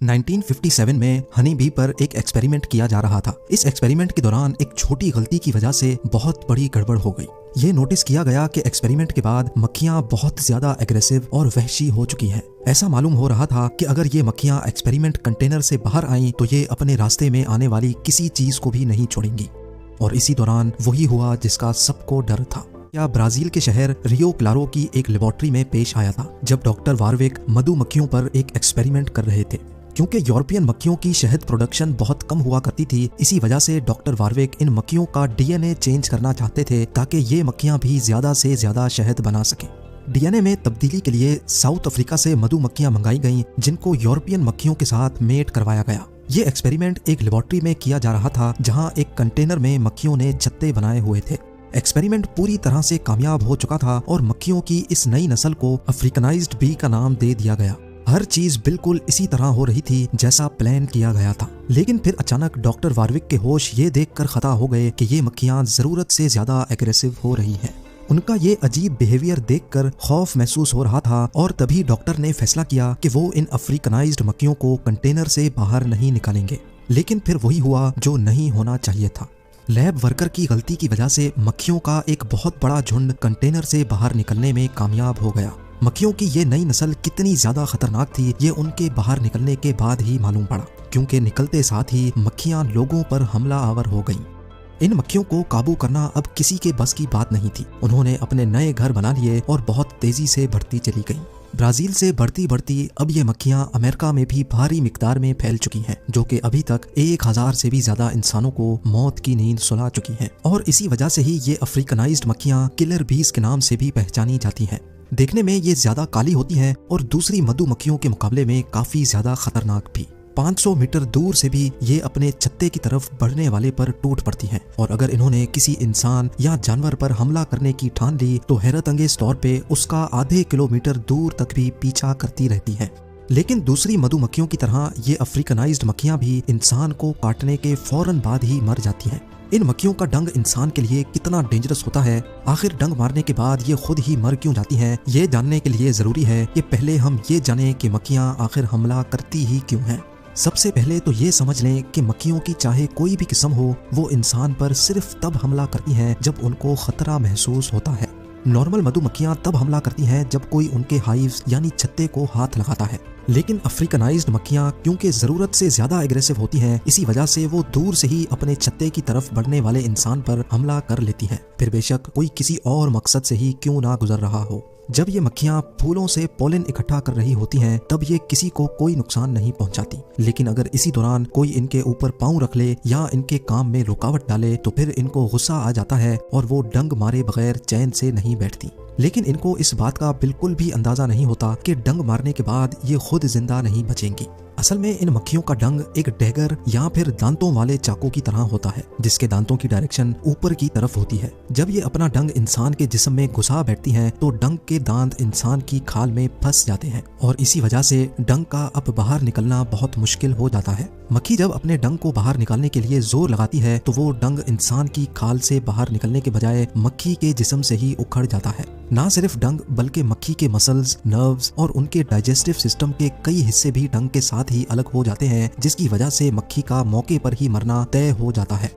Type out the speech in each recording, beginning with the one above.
1957 में honey bee पर एक एक्सपेरिमेंट किया जा रहा था। इस एक्सपेरिमेंट के दौरान एक छोटी गलती की वजह से बहुत बड़ी गड़बड़ हो गई। ये नोटिस किया गया कि एक्सपेरिमेंट के बाद मक्खियां बहुत ज्यादा एग्रेसिव और वहशी हो चुकी हैं। ऐसा मालूम हो रहा था कि अगर ये मक्खियां एक्सपेरिमेंट कंटेनर से बाहर आईं तो ये अपने रास्ते में आने वाली किसी चीज को भी नहीं छोड़ेंगी। और इसी दौरान वही हुआ जिसका सबको डर था। यह ब्राजील के शहर रियो क्लारो की एक लेबोरेटरी में पेश आया था, जब डॉक्टर वारविक मधुमक्खियों पर एक एक्सपेरिमेंट कर रहे थे। क्योंकि यूरोपियन मक्खियों की शहद प्रोडक्शन बहुत कम हुआ करती थी, इसी वजह से डॉक्टर वारविक इन मक्खियों का डीएनए चेंज करना चाहते थे ताकि ये मक्खियां भी ज्यादा से ज्यादा शहद बना सकें। डीएनए में तब्दीली के लिए साउथ अफ्रीका से मधुमक्खियां मंगाई गईं, जिनको यूरोपियन मक्खियों के साथ मेट करवाया गया। ये एक्सपेरिमेंट एक लेबोरेटरी में किया जा रहा था, जहां एक कंटेनर में मक्खियों ने छत्ते बनाए हुए थे। एक्सपेरिमेंट पूरी तरह से कामयाब हो चुका था और मक्खियों की इस नई नस्ल को अफ्रीकनाइज्ड बी का नाम दे दिया गया। हर चीज बिल्कुल इसी तरह हो रही थी जैसा प्लान किया गया था। लेकिन फिर अचानक डॉक्टर वारविक के होश ये देखकर खता हो गए कि ये मक्खियां जरूरत से ज्यादा एग्रेसिव हो रही हैं। उनका ये अजीब बिहेवियर देखकर खौफ महसूस हो रहा था और तभी डॉक्टर ने फैसला किया कि वो इन अफ्रीकनाइज्ड मक्खियों को कंटेनर से बाहर नहीं निकालेंगे। लेकिन फिर वही हुआ जो नहीं होना चाहिए था। लैब वर्कर की गलती की वजह से मक्खियों का एक बहुत बड़ा झुंड कंटेनर से बाहर निकलने में कामयाब हो गया। मक्खियों की ये नई नस्ल कितनी ज्यादा खतरनाक थी, ये उनके बाहर निकलने के बाद ही मालूम पड़ा, क्योंकि निकलते साथ ही मक्खियां लोगों पर हमला आवर हो गईं। इन मक्खियों को काबू करना अब किसी के बस की बात नहीं थी। उन्होंने अपने नए घर बना लिए और बहुत तेजी से बढ़ती चली गईं। ब्राजील से बढ़ती बढ़ती अब ये मक्खियां अमेरिका में भी भारी मिकदार में फैल चुकी हैं, जो कि अभी तक 1000 से भी ज्यादा इंसानों को मौत की नींद सुला चुकी हैं। और इसी वजह से ही ये अफ्रीकनाइज्ड मक्खियां किलर बीज के नाम से भी पहचानी जाती हैं। देखने में ये ज्यादा काली होती हैं और दूसरी मधुमक्खियों के मुकाबले में काफी ज्यादा खतरनाक भी। 500 मीटर दूर से भी ये अपने छत्ते की तरफ बढ़ने वाले पर टूट पड़ती हैं और अगर इन्होंने किसी इंसान या जानवर पर हमला करने की ठान ली तो हैरत अंगेज तौर पे उसका आधे किलोमीटर दूर तक भी पीछा करती रहती हैं। लेकिन दूसरी मधुमक्खियों की तरह ये अफ्रीकनाइज्ड मक्खियां भी इंसान को काटने के फौरन बाद ही मर जाती हैं। इन मक्खियों का डंग इंसान के लिए कितना डेंजरस होता है, आखिर डंग मारने के बाद ये खुद ही मर क्यों जाती हैं, ये जानने के लिए जरूरी है कि पहले हम ये जानें कि मक्खियां आखिर हमला करती ही क्यों हैं। सबसे पहले तो ये समझ लें कि मक्खियों की चाहे कोई भी किस्म हो, वो इंसान पर सिर्फ तब हमला करती हैं जब उनको खतरा महसूस होता है। नॉर्मल मधुमक्खियां तब हमला करती हैं जब कोई उनके हाइव्स यानी छत्ते को हाथ लगाता है। लेकिन अफ्रीकनाइज्ड मक्खियां क्योंकि जरूरत से ज्यादा एग्रेसिव होती हैं, इसी वजह से वो दूर से ही अपने छत्ते की तरफ बढ़ने वाले इंसान पर हमला कर लेती हैं, फिर बेशक कोई किसी और मकसद से ही क्यों ना गुजर रहा हो। जब ये मक्खियां फूलों से पोलन इकट्ठा कर रही होती हैं, तब ये किसी को कोई नुकसान नहीं पहुंचाती। लेकिन अगर इसी दौरान कोई इनके ऊपर पांव रख ले या इनके काम में रुकावट डाले तो फिर इनको गुस्सा आ जाता है और वो डंग मारे बगैर चैन से नहीं बैठती। लेकिन इनको इस बात का बिल्कुल भी अंदाजा नहीं होता कि डंग मारने के बाद ये खुद जिंदा नहीं बचेंगी। असल में इन मक्खियों का डंग एक डैगर या फिर दांतों वाले चाकू की तरह होता है, जिसके दांतों की डायरेक्शन ऊपर की तरफ होती है। जब ये अपना डंग इंसान के जिस्म में घुसा बैठती हैं तो डंग के दांत इंसान की खाल में फंस जाते हैं और इसी वजह से डंग का अब बाहर निकलना बहुत मुश्किल हो जाता है। मक्खी जब अपने डंग को बाहर निकालने के लिए जोर लगाती है तो वो डंग इंसान की खाल से बाहर निकलने के बजाय मक्खी के जिस्म से ही उखड़ जाता है। ना सिर्फ डंग बल्कि मक्खी के मसल्स, नर्व्स और उनके डाइजेस्टिव सिस्टम के कई हिस्से भी डंग के साथ ही अलग हो जाते हैं, जिसकी वजह से मक्खी का मौके पर ही मरना तय हो जाता है।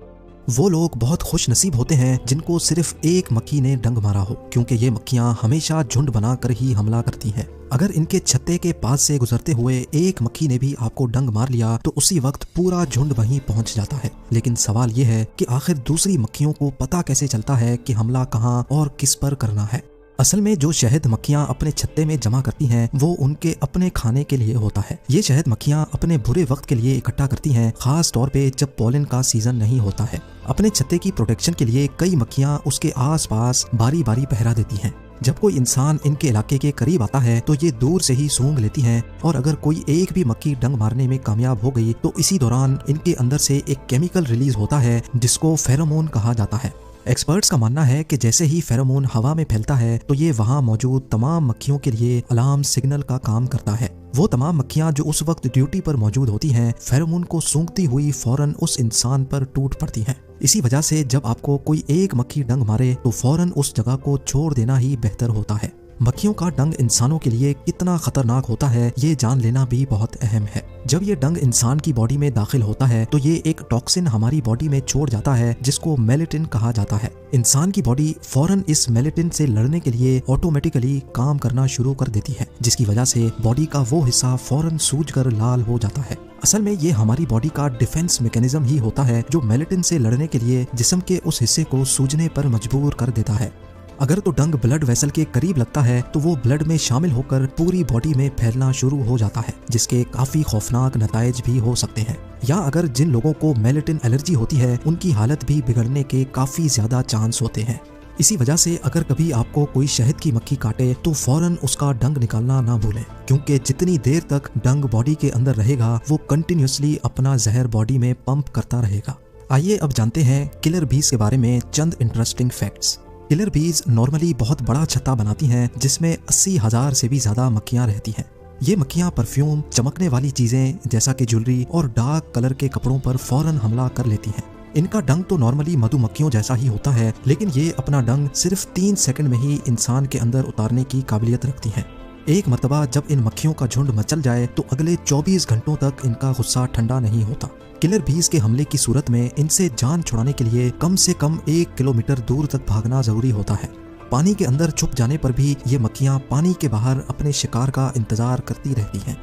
वो लोग बहुत खुश नसीब होते हैं जिनको सिर्फ एक मक्खी ने डंग मारा हो, क्योंकि ये मक्खियां हमेशा झुंड बनाकर ही हमला करती हैं। अगर इनके छत्ते के पास से गुजरते हुए एक मक्खी ने भी आपको डंग मार लिया तो उसी वक्त पूरा झुंड वहीं पहुंच जाता है। लेकिन सवाल ये है कि आखिर दूसरी मक्खियों को पता कैसे चलता है कि हमला कहाँ और किस पर करना है। असल में जो शहद मक्खियां अपने छत्ते में जमा करती हैं वो उनके अपने खाने के लिए होता है। ये शहद मक्खियां अपने बुरे वक्त के लिए इकट्ठा करती हैं, खास तौर पे जब पोलन का सीजन नहीं होता है। अपने छत्ते की प्रोटेक्शन के लिए कई मक्खियां उसके आसपास बारी बारी पहरा देती हैं। जब कोई इंसान इनके इलाके के करीब आता है तो ये दूर से ही सूंघ लेती हैं और अगर कोई एक भी मक्खी डंग मारने में कामयाब हो गई तो इसी दौरान इनके अंदर से एक केमिकल रिलीज होता है जिसको फेरोमोन कहा जाता है। एक्सपर्ट्स का मानना है कि जैसे ही फेरोमोन हवा में फैलता है तो ये वहाँ मौजूद तमाम मक्खियों के लिए अलार्म सिग्नल का काम करता है। वो तमाम मक्खियां जो उस वक्त ड्यूटी पर मौजूद होती हैं, फेरोमोन को सूंघती हुई फौरन उस इंसान पर टूट पड़ती हैं। इसी वजह से जब आपको कोई एक मक्खी डंग मारे तो फौरन उस जगह को छोड़ देना ही बेहतर होता है। मक्खियों का डंग इंसानों के लिए कितना खतरनाक होता है ये जान लेना भी बहुत अहम है। जब ये डंग इंसान की बॉडी में दाखिल होता है तो ये एक टॉक्सिन हमारी बॉडी में छोड़ जाता है जिसको मेलेटिन कहा जाता है। इंसान की बॉडी फौरन इस मेलेटिन से लड़ने के लिए ऑटोमेटिकली काम करना शुरू कर देती है, जिसकी वजह से बॉडी का वो हिस्सा फौरन सूजकर लाल हो जाता है। असल में ये हमारी बॉडी का डिफेंस मैकेनिज्म ही होता है जो मेलेटिन से लड़ने के लिए जिस्म के उस हिस्से को सूजने पर मजबूर कर देता है। अगर तो डंग ब्लड वेसल के करीब लगता है तो वो ब्लड में शामिल होकर पूरी बॉडी में फैलना शुरू हो जाता है, जिसके काफी खौफनाक नताइज भी हो सकते हैं। या अगर जिन लोगों को मेलेटिन एलर्जी होती है उनकी हालत भी बिगड़ने के काफी ज्यादा चांस होते हैं। इसी वजह से अगर कभी आपको कोई शहद की मक्खी काटे तो फौरन उसका डंग निकालना ना भूलें, क्योंकि जितनी देर तक डंग बॉडी के अंदर रहेगा वो कंटिन्यूसली अपना जहर बॉडी में पंप करता रहेगा। आइए अब जानते हैं किलर बीज के बारे में चंद इंटरेस्टिंग फैक्ट्स। किलर बीज नॉर्मली बहुत बड़ा छत्ता बनाती हैं जिसमें 80,000 से भी ज्यादा मक्खियां रहती हैं। ये मक्खियां परफ्यूम, चमकने वाली चीजें जैसा कि ज्वेलरी और डार्क कलर के कपड़ों पर फौरन हमला कर लेती हैं। इनका डंग तो नॉर्मली मधुमक्खियों जैसा ही होता है, लेकिन ये अपना डंग सिर्फ 3 सेकंड में ही इंसान के अंदर उतारने की काबिलियत रखती हैं। एक मर्तबा जब इन मक्खियों का झुंड मचल जाए तो अगले 24 घंटों तक इनका गुस्सा ठंडा नहीं होता। किलर बीज के हमले की सूरत में इनसे जान छुड़ाने के लिए कम से कम 1 किलोमीटर दूर तक भागना जरूरी होता है। पानी के अंदर छुप जाने पर भी ये मक्खियां पानी के बाहर अपने शिकार का इंतजार करती रहती हैं।